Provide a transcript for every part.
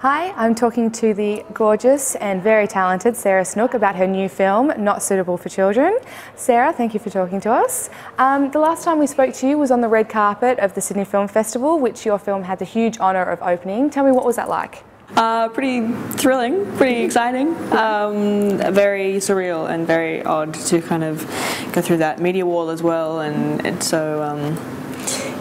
Hi, I'm talking to the gorgeous and very talented Sarою Снук about her new film, Not Suitable for Children. Sarah, thank you for talking to us. The last time we spoke to you was on the red carpet of the Sydney Film Festival, which your film had the huge honour of opening. Tell me, what was that like? Pretty thrilling, pretty exciting, very surreal and very odd to kind of go through that media wall as well, and it's so,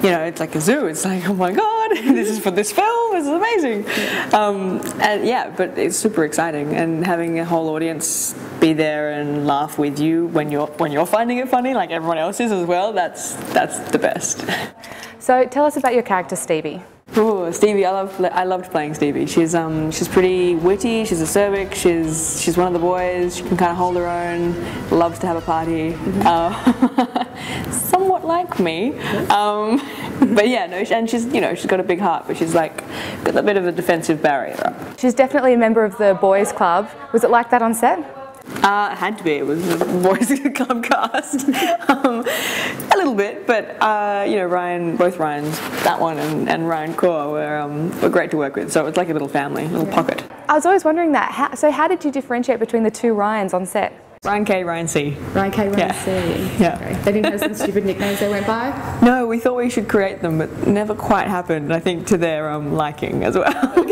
you know, it's like a zoo. It's like, oh my god, this is for this film, this is amazing. And yeah, but it's super exciting, and having a whole audience be there and laugh with you when you're finding it funny, like everyone else is as well, that's the best. So tell us about your character, Stevie. Oh, Stevie! I loved playing Stevie. She's pretty witty. She's acerbic. She's one of the boys. She can kind of hold her own. Loves to have a party. Somewhat like me, but yeah, no. And she's got a big heart, but she's like got a bit of a defensive barrier up. She's definitely a member of the boys' club. Was it like that on set? It had to be. It was a boys' club cast, a little bit, but you know, both Ryans, that one and Ryan Kaur were great to work with. So it was like a little family, a little pocket. I was always wondering that. How did you differentiate between the two Ryans on set? Ryan K, Ryan C. Ryan K, Ryan C. Yeah. Okay. They didn't have some stupid nicknames they went by? No, we thought we should create them, but never quite happened. I think to their liking as well.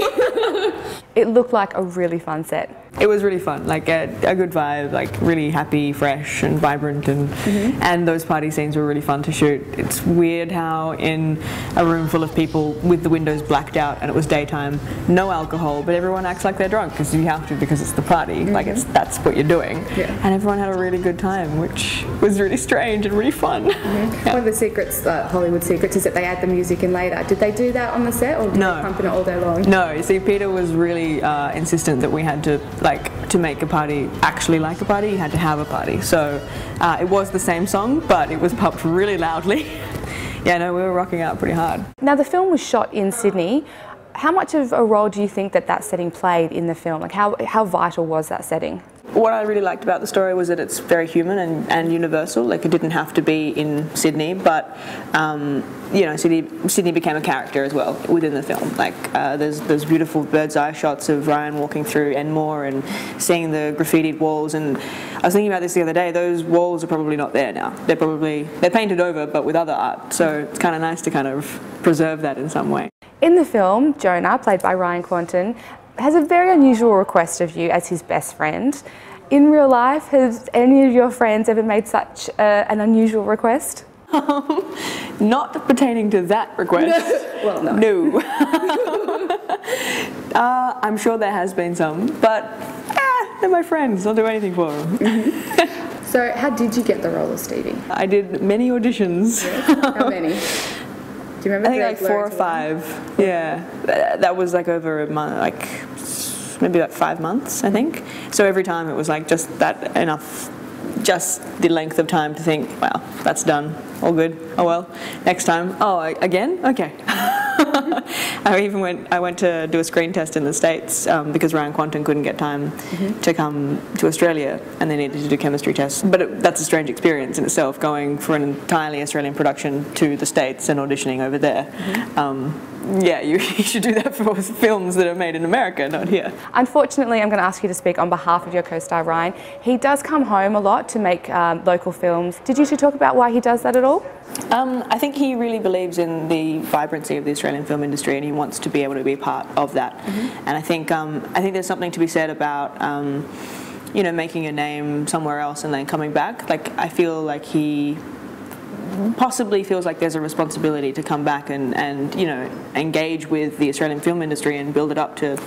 It looked like a really fun set. It was really fun, like a good vibe, like really happy, fresh and vibrant, and those party scenes were really fun to shoot. It's weird how in a room full of people with the windows blacked out and it was daytime, no alcohol, but everyone acts like they're drunk because you have to, because it's the party, like that's what you're doing. Yeah. And everyone had a really good time, which was really strange and really fun. Yeah. One of the secrets, Hollywood secrets, is that they add the music in later. Did they do that on the set, or did they pump it all day long? No, you see, Peter was really insistent that we had to, to make a party actually like a party, you had to have a party. So it was the same song, but it was pumped really loudly. Yeah, no, we were rocking out pretty hard. Now, the film was shot in Sydney. How much of a role do you think that setting played in the film? Like, how vital was that setting? What I really liked about the story was that it's very human and universal. Like, it didn't have to be in Sydney, but you know, Sydney became a character as well within the film. Like, there's beautiful bird's eye shots of Ryan walking through Enmore and seeing the graffitied walls. And I was thinking about this the other day. Those walls are probably not there now. They're painted over, but with other art. So it's kind of nice to kind of preserve that in some way. In the film, Jonah, played by Ryan Quanten, has a very unusual request of you as his best friend. In real life, has any of your friends ever made such an unusual request? Not pertaining to that request. Well, no. No. I'm sure there has been some, but they're my friends. I'll do anything for them. So, how did you get the role of Stevie? I did many auditions. Yes. How many? Do you remember? I think like 4 or 5. Yeah, that was like over a month, like maybe like 5 months, I think. So every time it was like just that enough, just the length of time to think, wow, that's done, all good. Oh well, next time. Oh, again? Okay. I went to do a screen test in the States because Ryan Quanten couldn't get time to come to Australia, and they needed to do chemistry tests. But that's a strange experience in itself, going for an entirely Australian production to the States and auditioning over there. Yeah, you should do that for films that are made in America, not here. Unfortunately, I'm going to ask you to speak on behalf of your co-star Ryan. He does come home a lot to make local films. Did you two talk about why he does that at all? I think he really believes in the vibrancy of the Australian film industry, and he wants to be able to be a part of that. And I think there's something to be said about you know, making a name somewhere else and then coming back. Like, I feel like he possibly feels like there's a responsibility to come back and you know, engage with the Australian film industry and build it up to,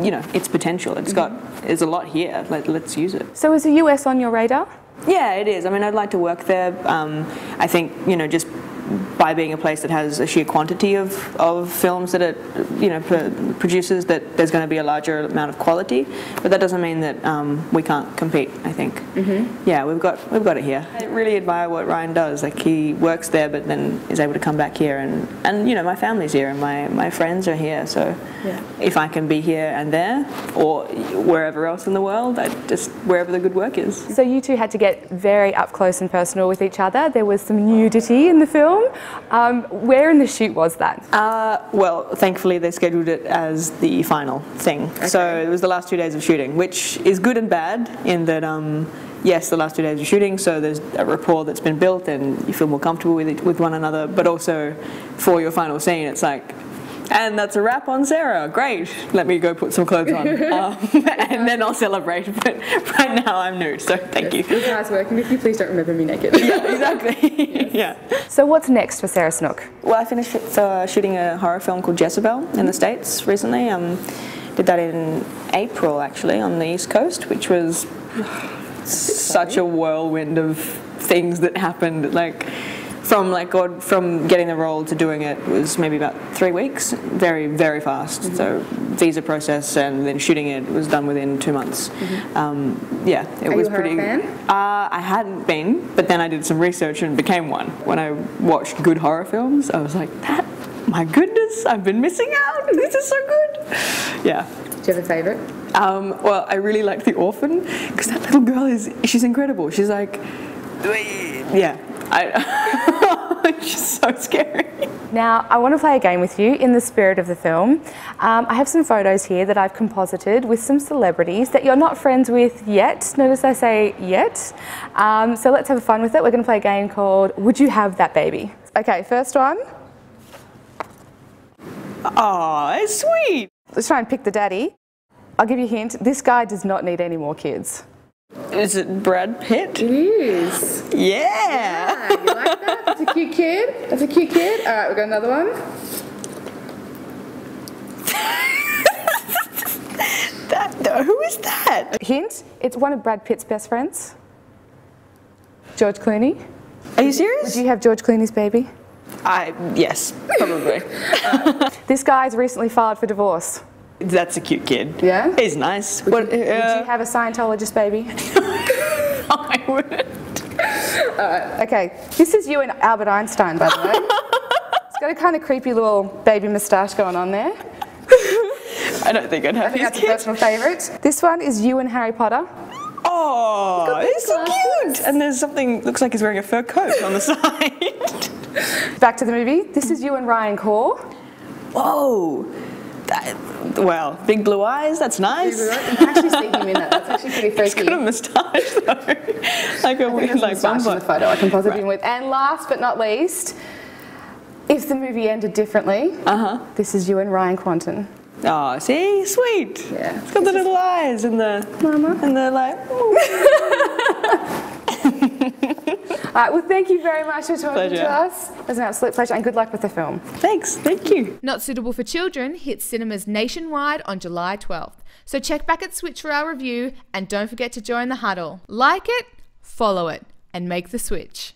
you know, its potential. There's a lot here. Let's use it. So is the US on your radar? Yeah, it is. I mean, I'd like to work there. I think, you know, just by being a place that has a sheer quantity of films that it, you know, produces, that there's going to be a larger amount of quality. But that doesn't mean that we can't compete, I think. Yeah, we've got it here. I really admire what Ryan does. Like, he works there but then is able to come back here, and you know, my family's here and my friends are here, so if I can be here and there or wherever else in the world, wherever the good work is. So you two had to get very up close and personal with each other. There was some nudity in the film. film. Where in the shoot was that? Well, thankfully they scheduled it as the final thing. Okay. So it was the last 2 days of shooting, which is good and bad in that, yes, the last 2 days of shooting, so there's a rapport that's been built and you feel more comfortable with one another, but also for your final scene, it's like, and that's a wrap on Sarah. Great. Let me go put some clothes on. And then I'll celebrate. But right now I'm nude, so thank you. It's nice working with you. Please don't remember me naked. Yeah, exactly. Yes. Yeah. So what's next for Sarah Snook? Well, I finished shooting a horror film called Jezebel in the States recently. Did that in April, actually, on the East Coast, which was such a whirlwind of things that happened. From getting the role to doing it was maybe about 3 weeks, very, very fast. Mm-hmm. So visa process and then shooting it was done within 2 months. Mm-hmm. Yeah, it was pretty. Are you a horror fan? I hadn't been, but then I did some research and became one. When I watched good horror films, I was like, my goodness, I've been missing out. This is so good. Yeah. Do you have a favourite? Well, I really liked The Orphan because that little girl she's incredible. She's like, yeah. She's so scary. Now, I want to play a game with you in the spirit of the film. I have some photos here that I've composited with some celebrities that you're not friends with yet. Notice I say yet. So let's have fun with it. We're going to play a game called Would You Have That Baby? Okay, first one. Oh, it's sweet. Let's try and pick the daddy. I'll give you a hint. This guy does not need any more kids. Is it Brad Pitt? It is. Yeah. You like that? That's a cute kid. That's a cute kid. All right, we've got another one. Who is that? Hint, it's one of Brad Pitt's best friends. George Clooney. Are you serious? Would you have George Clooney's baby? Yes, probably. This guy's recently filed for divorce. That's a cute kid. Yeah? He's nice. Would you have a Scientologist baby? I wouldn't. Okay, this is you and Albert Einstein, by the way. It's got a kind of creepy little baby moustache going on there. I don't think I'd have his that's kid. a personal favourite. This one is you and Harry Potter. Oh, it's so cute. And there's something, looks like he's wearing a fur coat on the side. Back to the movie. This is you and Ryan Kaur. Whoa. Well, big blue eyes, that's nice. You can actually see him in that. That's actually pretty freaky. He's got a moustache though. Like a weird moustache in the photo I composited him with. And last but not least, if the movie ended differently, this is you and Ryan Quanten. Oh, see? Sweet. Yeah. It's got the little eyes and the... Mama. And the like... All right, well, thank you very much for talking to us. It was an absolute pleasure, and good luck with the film. Thanks, thank you. Not Suitable for Children hits cinemas nationwide on July 12th. So check back at Switch for our review, and don't forget to join the huddle. Like it, follow it, and make the switch.